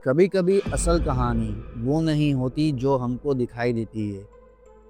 कभी कभी असल कहानी वो नहीं होती जो हमको दिखाई देती है,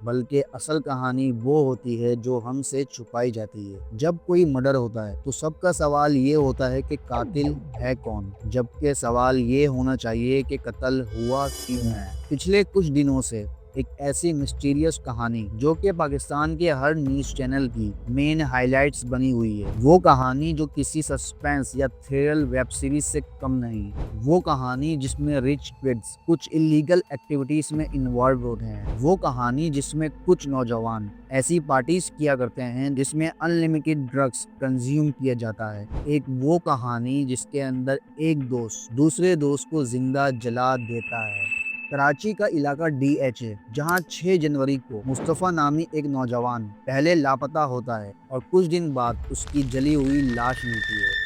बल्कि असल कहानी वो होती है जो हमसे छुपाई जाती है। जब कोई मर्डर होता है तो सबका सवाल ये होता है कि कातिल है कौन, जबकि सवाल ये होना चाहिए कि कत्ल हुआ क्यों है। पिछले कुछ दिनों से एक ऐसी मिस्टीरियस कहानी जो कि पाकिस्तान के हर न्यूज़ चैनल की मेन हाइलाइट्स बनी हुई है। वो कहानी जो किसी सस्पेंस या थ्रिल वेब सीरीज से कम नहीं। वो कहानी जिसमें रिच किड्स कुछ इलीगल एक्टिविटीज में इन्वॉल्व होते हैं। वो कहानी जिसमें कुछ नौजवान ऐसी पार्टीज किया करते हैं जिसमें अनलिमिटेड ड्रग्स कंज्यूम किया जाता है। एक वो कहानी जिसके अंदर एक दोस्त दूसरे दोस्त को जिंदा जला देता है। कराची का इलाका DH है, जहां 6 जनवरी को मुस्तफ़ा नामी एक नौजवान पहले लापता होता है और कुछ दिन बाद उसकी जली हुई लाश मिलती है।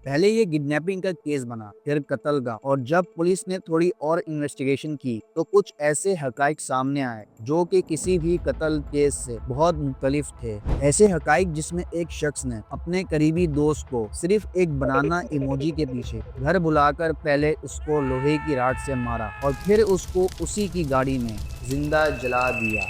पहले ये किडनैपिंग का केस बना, फिर कत्ल का, और जब पुलिस ने थोड़ी और इन्वेस्टिगेशन की तो कुछ ऐसे हकाइक सामने आए जो कि किसी भी कत्ल केस से बहुत मुख्तलिफ थे। ऐसे हकाइक जिसमें एक शख्स ने अपने करीबी दोस्त को सिर्फ एक बनाना इमोजी के पीछे घर बुलाकर पहले उसको लोहे की राड से मारा और फिर उसको उसी की गाड़ी में जिंदा जला दिया।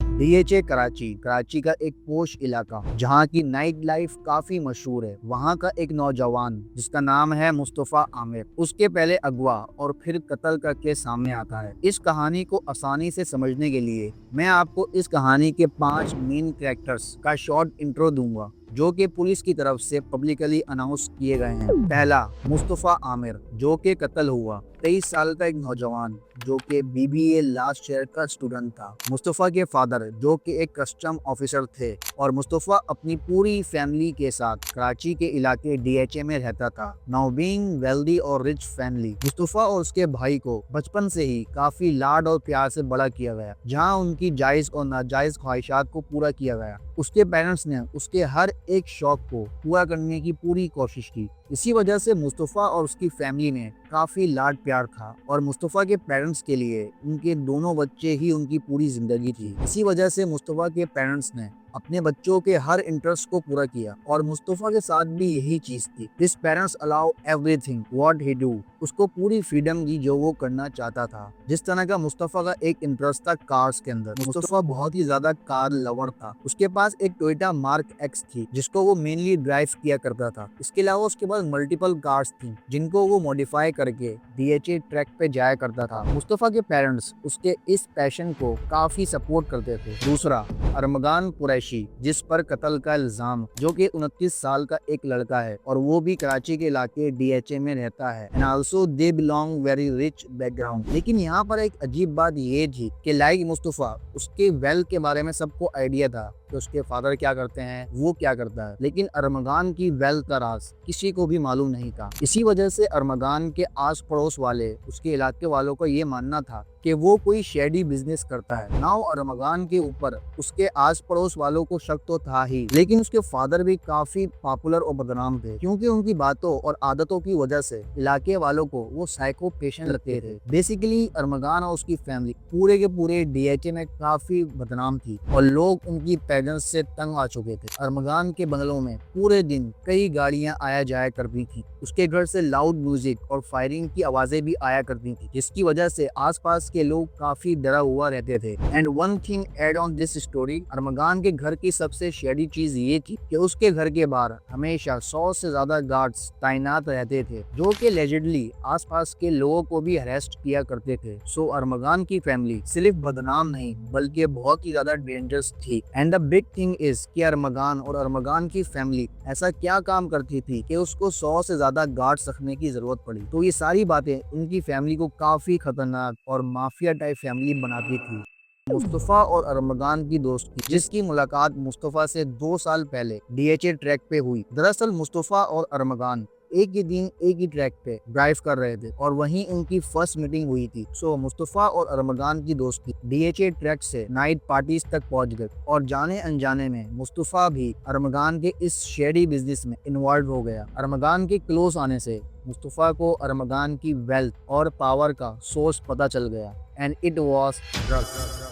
DHA कराची कराची का एक पोश इलाका जहाँ की नाइट लाइफ काफी मशहूर है। वहाँ का एक नौजवान जिसका नाम है मुस्तफ़ा आमिर, उसके पहले अगवा और फिर कत्ल का केस सामने आता है। इस कहानी को आसानी से समझने के लिए मैं आपको इस कहानी के 5 मेन कैरेक्टर्स का शॉर्ट इंट्रो दूंगा जो कि पुलिस की तरफ से पब्लिकली अनाउंस किए गए हैं। पहला, मुस्तफ़ा आमिर जो कि कत्ल हुआ। 23 साल का एक नौजवान जो कि BBA लास्ट ईयर का स्टूडेंट था। मुस्तफ़ा के फादर जो कि एक कस्टम ऑफिसर थे और मुस्तफ़ा अपनी पूरी फैमिली के साथ कराची के इलाके DHA में रहता था। नाउ बीइंग वेल्दी और रिच फैमिली, मुस्तफ़ा और उसके भाई को बचपन से ही काफी लाड और प्यार से बड़ा किया गया, जहाँ उनकी जायज और नाजायज ख्वाहिशात को पूरा किया गया। उसके पेरेंट्स ने उसके हर एक शौक को पूरा करने की पूरी कोशिश की। इसी वजह से मुस्तफ़ा और उसकी फैमिली में काफी लाड प्यार था और मुस्तफ़ा के पेरेंट्स के लिए उनके दोनों बच्चे ही उनकी पूरी जिंदगी थी। इसी वजह से मुस्तफ़ा के पेरेंट्स ने अपने बच्चों के हर इंटरेस्ट को पूरा किया और मुस्तफ़ा के साथ भी यही चीज थी। This parents allow everything what he do, उसको पूरी फ्रीडम दी जो वो करना चाहता था। जिस तरह का मुस्तफ़ा का एक इंटरेस्ट था कार्स के अंदर, मुस्तफ़ा बहुत ही ज्यादा कार लवर था। उसके पास एक टोयोटा मार्क X थी जिसको वो मेनली ड्राइव किया करता था। इसके अलावा उसके पास मल्टीपल कार्स थी जिनको वो मॉडिफाई करके DHA ट्रैक पे जाया करता था। मुस्तफ़ा के पेरेंट्स उसके इस पैशन को काफी सपोर्ट करते थे। दूसरा, अरमगान कुरैशी जिस पर कत्ल का इल्जाम, जो कि 29 साल का एक लड़का है और वो भी कराची के इलाके DHA में रहता है। And also they belong very rich background. लेकिन यहाँ पर एक अजीब बात ये थी कि लाइक मुस्तफ़ा, उसके वेल्थ के बारे में सबको आइडिया था कि उसके फादर क्या करते हैं, वो क्या करता है, लेकिन अरमगान की वेल्थ का राज किसी को भी मालूम नहीं था। इसी वजह से अरमगान के आस पड़ोस वाले, उसके इलाके वालों का ये मानना था कि वो कोई शेडी बिजनेस करता है। नाउ अरमगान के ऊपर उसके आस पड़ोस वालों को शक तो था ही, लेकिन उसके फादर भी काफी पॉपुलर और बदनाम थे क्योंकि उनकी बातों और आदतों की वजह से इलाके वालों को वो साइको पेशेंट लगते थे। बेसिकली अरमगान और उसकी फैमिली पूरे के पूरे DHA में काफी बदनाम थी और लोग उनकी प्रेजेंस से तंग आ चुके थे। अरमगान के बंगलों में पूरे दिन कई गाड़ियां आया जाया करती थी। उसके घर से लाउड म्यूजिक और फायरिंग की आवाजें भी आया करती थी, जिसकी वजह से आसपास के लोग काफी डरा हुआ रहते थे। And one thing add on this story, Armaghan के घर की सबसे शेडी चीज ये थी कि उसके घर के बाहर हमेशा 100 से ज्यादा गार्ड्स तैनात रहते थे जो कि लेजेंडली आसपास के लोगों को भी अरेस्ट किया करते थे। सो अरमगान की फैमिली सिर्फ बदनाम नहीं बल्कि बहुत ही ज्यादा डेंजरस थी। And the big thing is कि अरमगान और अरमगान की फैमिली ऐसा क्या काम करती थी कि उसको 100 से ज्यादा गार्ड्स रखने की जरूरत पड़ी। तो ये सारी बातें उनकी फैमिली को काफी खतरनाक और माफिया टाइप फैमिली बनाती थी। मुस्तफ़ा और अरमगान की दोस्ती, जिसकी मुलाकात मुस्तफ़ा से 2 साल पहले DHA ट्रैक पे हुई। दरअसल मुस्तफ़ा और अरमगान एक ही दिन एक ही ट्रैक पे ड्राइव कर रहे थे और वहीं उनकी फर्स्ट मीटिंग हुई थी। सो मुस्तफ़ा और अरमगान की दोस्ती DHA ट्रैक से नाइट पार्टीज तक पहुंच गई और जाने अनजाने में मुस्तफ़ा भी अरमगान के इस शेडी बिजनेस में इन्वॉल्व हो गया। अरमगान के क्लोज आने से मुस्तफ़ा को अरमगान की वेल्थ और पावर का सोर्स पता चल गया एंड इट वॉज ड्रग्स।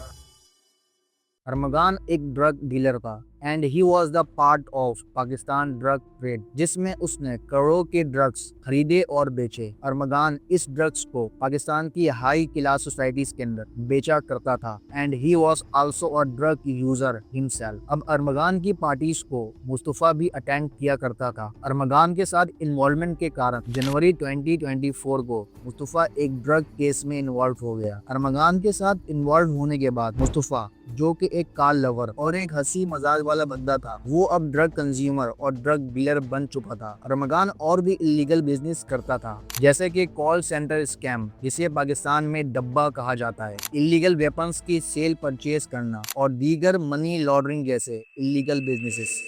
अरमगान एक ड्रग डीलर था and he was the part of Pakistan drug trade, जिसमें उसने करोड़ों के ड्रग्स खरीदे और बेचे। अरमगान इस ड्रग्स को पाकिस्तान की हाई क्लास सोसाइटीज के अंदर बेचा करता था and he was also a drug user himself. अब अरमगान की पार्टीज को मुस्तफा भी अटेंड किया करता था। अरमगान के साथ इन्वॉल्वमेंट के कारण जनवरी 2024 को मुस्तफा एक ड्रग केस में इन्वॉल्व हो गया। अरमगान के साथ इन्वॉल्व होने के बाद मुस्तफा, जो कि एक कार लवर और एक हंसी मजाक वाला बंदा था, वो अब ड्रग कंज्यूमर और ड्रग डीलर बन चुका था। अरमगान और भी इलीगल बिजनेस करता था, जैसे कि कॉल सेंटर स्कैम, जिसे पाकिस्तान में डब्बा कहा जाता है, इलीगल वेपन्स की सेल परचेज करना और दीगर मनी लॉन्ड्रिंग जैसे इलीगल बिजनेसेस।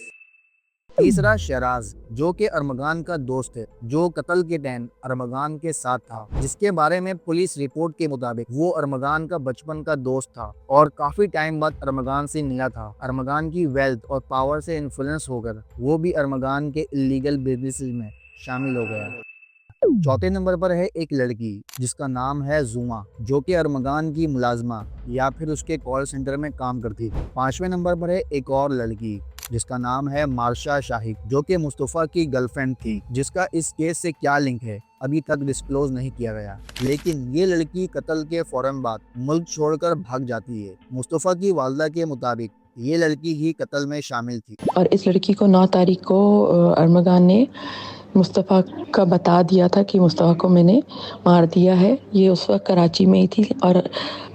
तीसरा शहराज, जो कि अरमगान का दोस्त है, जो कत्ल के टाइम अरमगान के साथ था, जिसके बारे में पुलिस रिपोर्ट के मुताबिक वो अरमगान का बचपन का दोस्त था और काफी टाइम बाद अरमगान से मिला था। अरमगान की वेल्थ और पावर से इन्फ्लुएंस होकर वो भी अरमगान के इलीगल बिजनेस में शामिल हो गया। चौथे नंबर पर है एक लड़की जिसका नाम है जुमा, जो कि अरमगान की मुलाजमा या फिर उसके कॉल सेंटर में काम करती थी। पांचवें नंबर पर है एक और लड़की जिसका नाम है मार्शा शाहिद, जो कि मुस्तफा की गर्लफ्रेंड थी, जिसका इस केस से क्या लिंक है अभी तक डिस्क्लोज नहीं किया गया। लेकिन ये लड़की कत्ल के फौरन बाद मुल्क छोड़कर भाग जाती है। मुस्तफा की वालदा के मुताबिक ये लड़की ही कत्ल में शामिल थी। और इस लड़की को 9 तारीख को अरमगान ने मुस्तफ़ा का बता दिया था कि मुस्तफ़ा को मैंने मार दिया है। ये उस वक्त कराची में ही थी और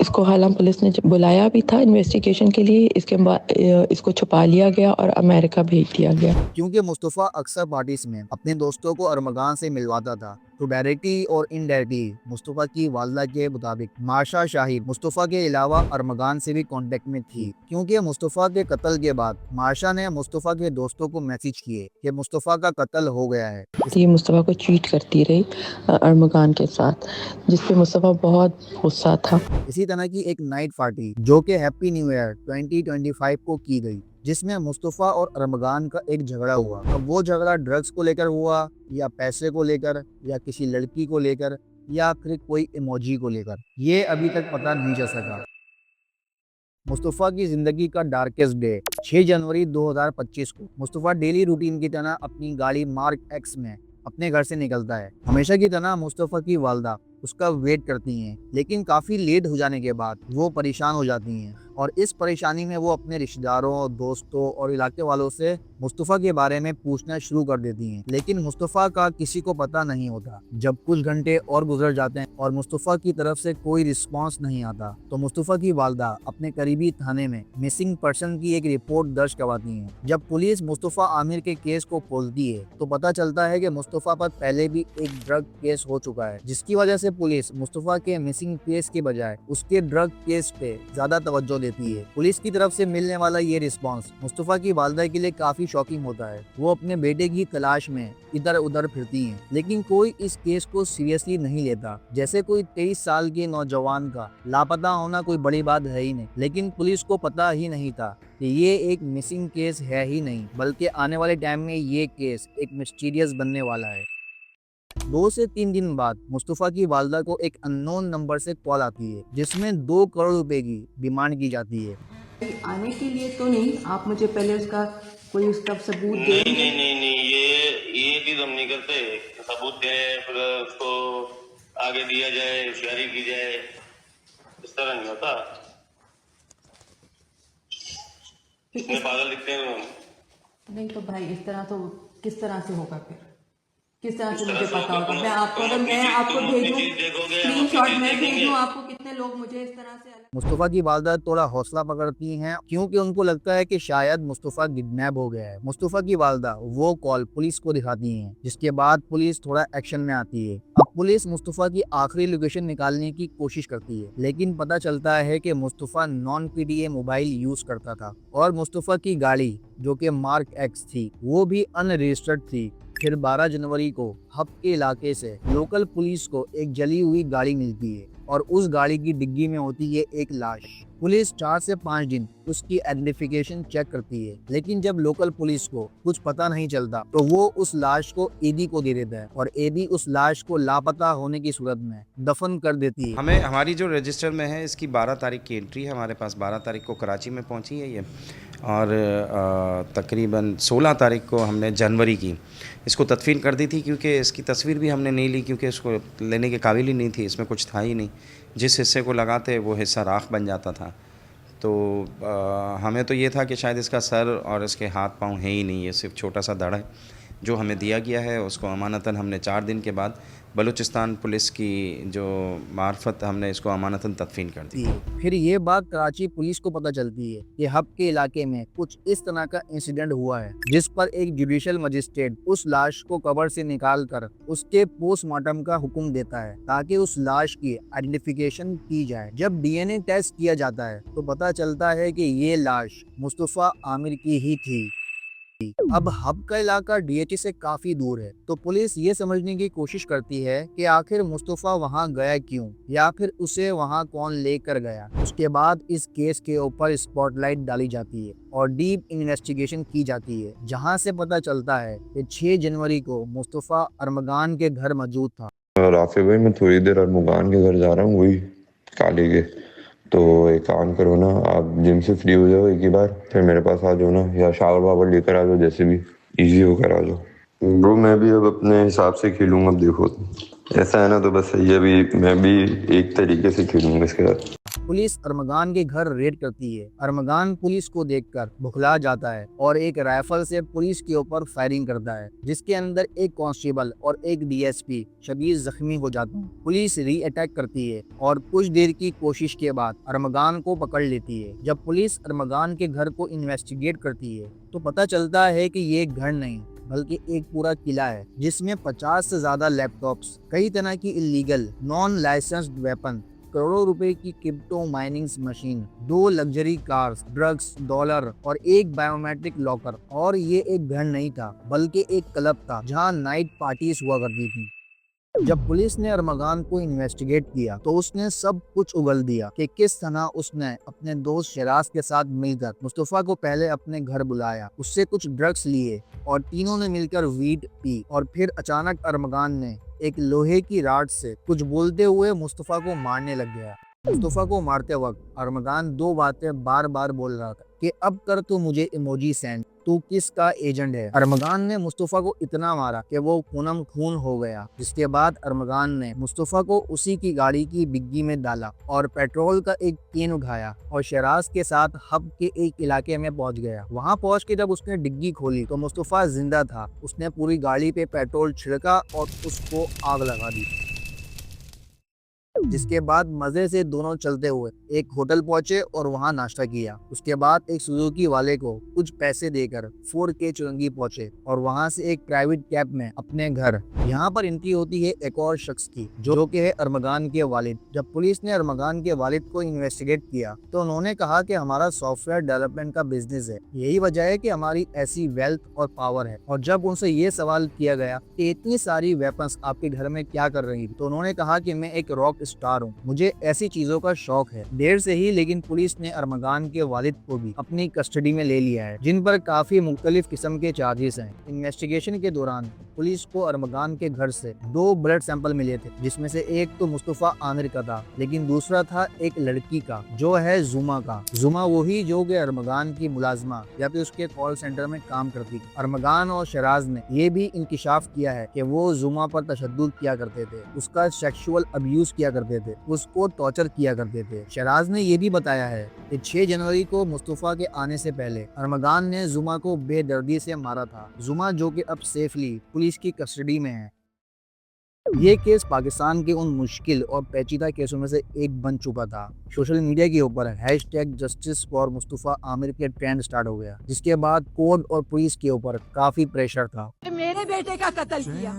इसको हालांकि पुलिस ने बुलाया भी था इन्वेस्टिगेशन के लिए। इसके बाद इसको छुपा लिया गया और अमेरिका भेज दिया गया। क्योंकि मुस्तफा अक्सर पार्टीज में अपने दोस्तों को अरमगान से मिलवाता था, तो डायरेक्टली और इनडायरेक्टली मुस्तफा की वालदा के मुताबिक मार्शा शाहिद मुस्तफा के अलावा अरमगान से भी कांटेक्ट में थी, क्योंकि मुस्तफा के कत्ल के बाद मार्शा ने मुस्तफा के दोस्तों को मैसेज किए कि मुस्तफा का कत्ल हो गया है। ये मुस्तफ़ा को चीट करती रही अरमगान के साथ, जिसपे मुस्तफ़ा बहुत गुस्सा था। इसी तरह की एक नाइट पार्टी जो कि हैप्पी न्यू ईयर 2025 को की गई, जिसमें मुस्तफा और अरमगान का एक झगड़ा हुआ। अब वो झगड़ा ड्रग्स को लेकर हुआ या पैसे को लेकर या किसी लड़की को लेकर या फिर कोई इमोजी को लेकर, ये अभी तक पता नहीं चल सका। मुस्तफा की जिंदगी का डार्केस्ट डे 6 जनवरी 2025 को मुस्तफा डेली रूटीन की तरह अपनी गाड़ी मार्क एक्स में अपने घर से निकलता है। हमेशा की तरह मुस्तफा की वालदा उसका वेट करती हैं, लेकिन काफ़ी लेट हो जाने के बाद वो परेशान हो जाती हैं और इस परेशानी में वो अपने रिश्तेदारों, दोस्तों और इलाके वालों से मुस्तफा के बारे में पूछना शुरू कर देती हैं। लेकिन मुस्तफा का किसी को पता नहीं होता। जब कुछ घंटे और गुजर जाते हैं और मुस्तफा की तरफ से कोई रिस्पांस नहीं आता, तो मुस्तफा की वालदा अपने करीबी थाने में मिसिंग पर्सन की एक रिपोर्ट दर्ज करवाती हैं। जब पुलिस मुस्तफा आमिर के केस को खोलती है तो पता चलता है कि मुस्तफा पर पहले भी एक ड्रग केस हो चुका है, जिसकी वजह से पुलिस मुस्तफा के मिसिंग केस के बजाय उसके ड्रग केस पे ज्यादा तवज्जो देती है। पुलिस की तरफ से मिलने वाला ये रिस्पांस मुस्तफा की वालदा के लिए काफी शॉकिंग होता है। वो अपने बेटे की तलाश में इधर उधर फिरती हैं, लेकिन कोई इस केस को सीरियसली नहीं लेता। जैसे कोई 23 साल के नौजवान का लापता होना कोई बड़ी बात है ही नहीं, लेकिन पुलिस को पता ही नहीं था कि ये एक मिसिंग केस है ही नहीं, बल्कि आने वाले टाइम में ये केस एक मिस्टीरियस बनने वाला है। 2 से 3 दिन बाद मुस्तफा की वालदा को एक अननोन नंबर से कॉल आती है, जिसमें 2 करोड़ रुपए की डिमांड की जाती है। आने के लिए तो नहीं, आप मुझे पहले उसका कोई उसका सबूत दे। नहीं, ये चीज हम नहीं करते। सबूत दें फिर उसको आगे दिया जाए, होशियारी की जाए, इस तरह नहीं होता। कितने पागल दिखते हैं हम। नहीं तो भाई इस तरह तो किस तरह से होगा फिर? किस तरह से मुझे पता होगा? मैं आपको अगर मैं आपको भेजूं स्क्रीनशॉट में भेजूं आपको, कितने लोग मुझे इस तरह से। मुस्तफा की वालदा थोड़ा हौसला पकड़ती हैं, क्योंकि उनको लगता है कि शायद मुस्तफा किडनैप हो गया है। मुस्तफा की वालदा वो कॉल पुलिस को दिखाती हैं, जिसके बाद पुलिस थोड़ा एक्शन में आती है। अब पुलिस मुस्तफा की आखिरी लोकेशन निकालने की कोशिश करती है, लेकिन पता चलता है कि Mustafa non PDA mobile use करता था और मुस्तफा की गाड़ी जो कि मार्क एक्स थी वो भी अनरजिस्टर्ड थी। फिर 12 जनवरी को हब के इलाके से लोकल पुलिस को एक जली हुई गाड़ी मिलती है और उस गाड़ी की डिग्गी में होती है एक लाश। पुलिस 4 से 5 दिन उसकी आइडेंटिफिकेशन चेक करती है, लेकिन जब लोकल पुलिस को कुछ पता नहीं चलता तो वो उस लाश को एबी को दे देता है और एबी उस लाश को लापता होने की सूरत में दफन कर देती है। हमें हमारी जो रजिस्टर में है इसकी 12 तारीख की एंट्री है, हमारे पास 12 तारीख को कराची में पहुंची है ये, और तकरीबन 16 तारीख को हमने जनवरी की इसको तदफीन कर दी थी, क्योंकि इसकी तस्वीर भी हमने नहीं ली, क्योंकि इसको लेने के काबिल ही नहीं थी, इसमें कुछ था ही नहीं। जिस हिस्से को लगाते वो हिस्सा राख बन जाता था। तो हमें तो ये था कि शायद इसका सर और इसके हाथ पाँव है ही नहीं, ये सिर्फ छोटा सा धड़ है जो हमें दिया गया है। उसको अमानतन हमने 4 दिन के बाद बलूचिस्तान पुलिस की जो मार्फत हमने इसको अमानतन तदफीन कर दी। फिर ये बात कराची पुलिस को पता चलती है कि हब के इलाके में कुछ इस तरह का इंसिडेंट हुआ है, जिस पर एक जुडिशियल मजिस्ट्रेट उस लाश को कब्र से निकाल कर उसके पोस्टमार्टम का हुक्म देता है ताकि उस लाश की आइडेंटिफिकेशन की जाए। जब डीएनए टेस्ट किया जाता है तो पता चलता है कि ये लाश मुस्तफ़ा आमिर की ही थी। अब हब का इलाका डीएचई से काफी दूर है, तो पुलिस ये समझने की कोशिश करती है कि आखिर मुस्तफ़ा वहां गया क्यों, या फिर उसे वहां कौन लेकर गया। उसके बाद इस केस के ऊपर स्पॉटलाइट डाली जाती है और डीप इन्वेस्टिगेशन की जाती है, जहां से पता चलता है कि 6 जनवरी को मुस्तफ़ा अरमगान के घर मौजूद था। राफे भाई, मैं थोड़ी देर अरमगान के घर जा रहा हूँ, वही काले के। तो एक काम करो ना, आप जिम से फ्री हो जाओ एक ही बार, फिर मेरे पास आ जाओ ना, या शावर वावर लेकर आ जाओ, जैसे भी इजी होकर आ जाओ। ब्रो मैं भी अब अपने हिसाब से खेलूंगा। अब देखो ऐसा है ना, तो बस सही है, अभी मैं भी एक तरीके से खेलूंगा इसके साथ। पुलिस अरमगान के घर रेड करती है। अरमगान पुलिस को देखकर बुखला जाता है और एक राइफल से पुलिस के ऊपर फायरिंग करता है, जिसके अंदर एक कांस्टेबल और एक डीएसपी शदीद जख्मी हो जाते हैं। पुलिस री अटैक करती है और कुछ देर की कोशिश के बाद अरमगान को पकड़ लेती है। जब पुलिस अरमगान के घर को इन्वेस्टिगेट करती है तो पता चलता है कि ये एक घर नहीं बल्कि एक पूरा किला है, जिसमें 50 से ज्यादा लैपटॉप्स, कई तरह की इलीगल नॉन लाइसेंस्ड वेपन, करोड़ों रुपए की crypto mining machine, 2 luxury cars, drugs, dollar और एक बायोमेट्रिक लॉकर। और ये एक घर नहीं था बल्कि एक क्लब था जहां नाइट पार्टीज हुआ करती थी। जब पुलिस ने अरमगान को इन्वेस्टिगेट किया तो उसने सब कुछ उगल दिया कि किस तरह उसने अपने दोस्त शराज के साथ मिलकर मुस्तफ़ा को पहले अपने घर बुलाया, उससे कुछ ड्रग्स लिए और तीनों ने मिलकर वीड पी, और फिर अचानक अरमगान ने एक लोहे की रॉड से कुछ बोलते हुए मुस्तफ़ा को मारने लग गया। मुस्तफ़ा को मारते वक्त अरमगान 2 बातें बार बार बोल रहा था कि अब कर तू मुझे इमोजी सेंड, तू किसका एजेंट है। अरमगान ने मुस्तफ़ा को इतना मारा कि वो खूनम खून हो गया, जिसके बाद अरमगान ने मुस्तफ़ा को उसी की गाड़ी की डिग्गी में डाला और पेट्रोल का एक कैन उठाया और शराज के साथ हब के एक इलाके में पहुंच गया। वहां पहुंच के जब उसने डिग्गी खोली तो मुस्तफ़ा जिंदा था। उसने पूरी गाड़ी पे पेट्रोल छिड़का और उसको आग लगा दी, जिसके बाद मजे से दोनों चलते हुए एक होटल पहुंचे और वहां नाश्ता किया। उसके बाद एक सुजुकी वाले को कुछ पैसे देकर 4K चुरंगी पहुंचे और वहां से एक प्राइवेट कैब में अपने घर। यहाँ पर एंट्री होती है एक और शख्स की, जो कि है अरमगान के वालिद। जब पुलिस ने अरमगान के वालिद को इन्वेस्टिगेट किया तो उन्होंने कहा कि हमारा सॉफ्टवेयर डेवलपमेंट का बिजनेस है, यही वजह है कि हमारी ऐसी वेल्थ और पावर है। और जब उनसे ये सवाल किया गया कि इतनी सारी वेपन्स आपके घर में क्या कर रही थी, तो उन्होंने कहा कि मैं एक रॉक स्टार हूँ, मुझे ऐसी चीजों का शौक है। देर से ही लेकिन पुलिस ने अरमगान के वालिद को भी अपनी कस्टडी में ले लिया है, जिन पर काफी मुख्तलिफ किस्म के चार्जेस हैं। इन्वेस्टिगेशन के दौरान पुलिस को अरमगान के घर से 2 ब्लड सैंपल मिले थे, जिसमें से एक तो मुस्तफ़ा आमिर का था, लेकिन दूसरा था एक लड़की का जो है जुमा का। जुमा वही जो कि अरमगान की मुलाजमा या फिर उसके कॉल सेंटर में काम करती थी। अरमगान और शराज ने ये भी इंकिशाफ किया है कि वो जुमा पर तशद्दुद किया करते थे, उसका सेक्सुअल अब्यूज किया करते थे, उसको टॉर्चर किया करते थे। शराज ने ये भी बताया है कि 6 जनवरी को मुस्तफ़ा के आने से पहले अरमगान ने जुमा को बेदर्दी से मारा था। जुमा जो कि अब सेफली पुलिस की कस्टडी में है। ये केस पाकिस्तान के उन मुश्किल और पेचीदा केसों में से एक बन चुका था। सोशल मीडिया के ऊपर #जस्टिस फॉर मुस्तफ़ा आमिर के ट्रेंड स्टार्ट हो गया, जिसके बाद कोर्ट और पुलिस के ऊपर काफी प्रेशर था। मेरे बेटे का कत्ल किया,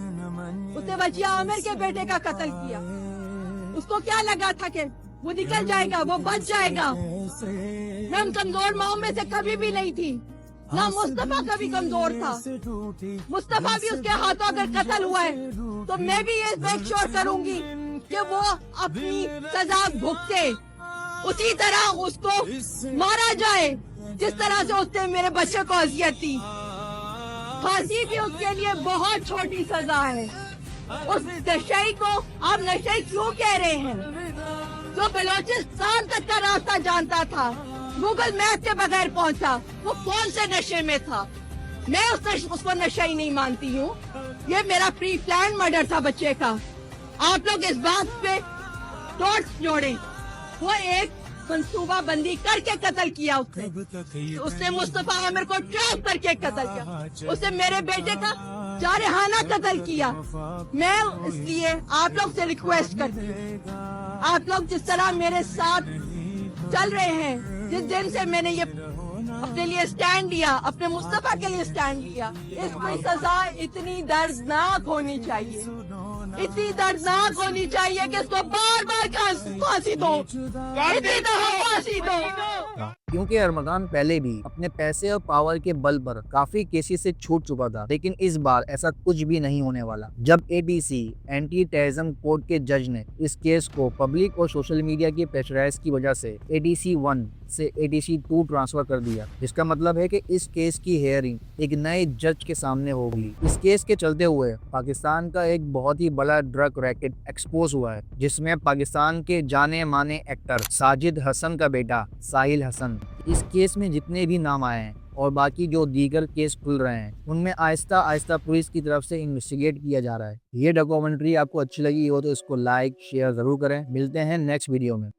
उसने वजिया आमिर के बेटे का कत्ल किया। उसको क्या लगा था कि वो निकल जाएगा, वो बच जाएगा। मैं उन कमजोर माओ में से कभी भी नहीं थी, ना मुस्तफा कभी कमजोर था। मुस्तफा भी उसके हाथों अगर कत्ल हुआ है तो मैं भी ये मेक श्योर करूंगी कि वो अपनी सजा भुगते, उसी तरह उसको मारा जाए जिस तरह से उसने मेरे बच्चे को अजियत दी। फांसी भी उसके लिए बहुत छोटी सजा है। उस नशई को आप नशई क्यों कह रहे हैं, जो बलोचिस्तान तक का रास्ता जानता था, गूगल मैप के बगैर पहुंचा, वो कौन से नशे में था? मैं उसको नशा ही नहीं मानती हूँ। ये मेरा प्री प्लान मर्डर था बच्चे का। आप लोग इस बात पे डॉट्स जोड़ें। वो एक मंसूबा बंदी करके कत्ल किया उसने मुस्तफा आमिर को ट्रैप करके कत्ल किया, उसने मेरे बेटे का जारहाना कत्ल किया। मैं इसलिए आप लोग से रिक्वेस्ट करती हूँ, आप लोग जिस तरह मेरे साथ चल रहे हैं, जिस दिन से मैंने ये अपने लिए स्टैंड लिया, अपने मुस्तफा के लिए स्टैंड लिया, इसकी सजा इतनी दर्दनाक होनी चाहिए, इतनी दर्दनाक होनी चाहिए कि इसको बार बार फांसी दो, इतनी दफा फांसी दो। क्योंकि अरमगान पहले भी अपने पैसे और पावर के बल पर काफी केसेस से छूट चुका था, लेकिन इस बार ऐसा कुछ भी नहीं होने वाला। जब एडीसी एंटी टेररिज्म कोर्ट के जज ने इस केस को पब्लिक और सोशल मीडिया की प्रेशराइज की वजह से एडीसी 1 से एडीसी 2 ट्रांसफर कर दिया, जिसका मतलब है कि इस केस की हेयरिंग एक नए जज के सामने होगी। इस केस के चलते हुए पाकिस्तान का एक बहुत ही बड़ा ड्रग रैकेट एक्सपोज हुआ है, जिसमें पाकिस्तान के जाने माने एक्टर साजिद हसन का बेटा साहिल हसन। इस केस में जितने भी नाम आए हैं और बाकी जो दीगर केस खुल रहे हैं, उनमें आहिस्ता आहिस्ता पुलिस की तरफ से इन्वेस्टिगेट किया जा रहा है। ये डॉक्यूमेंट्री आपको अच्छी लगी हो तो इसको लाइक शेयर जरूर करें। मिलते हैं नेक्स्ट वीडियो में।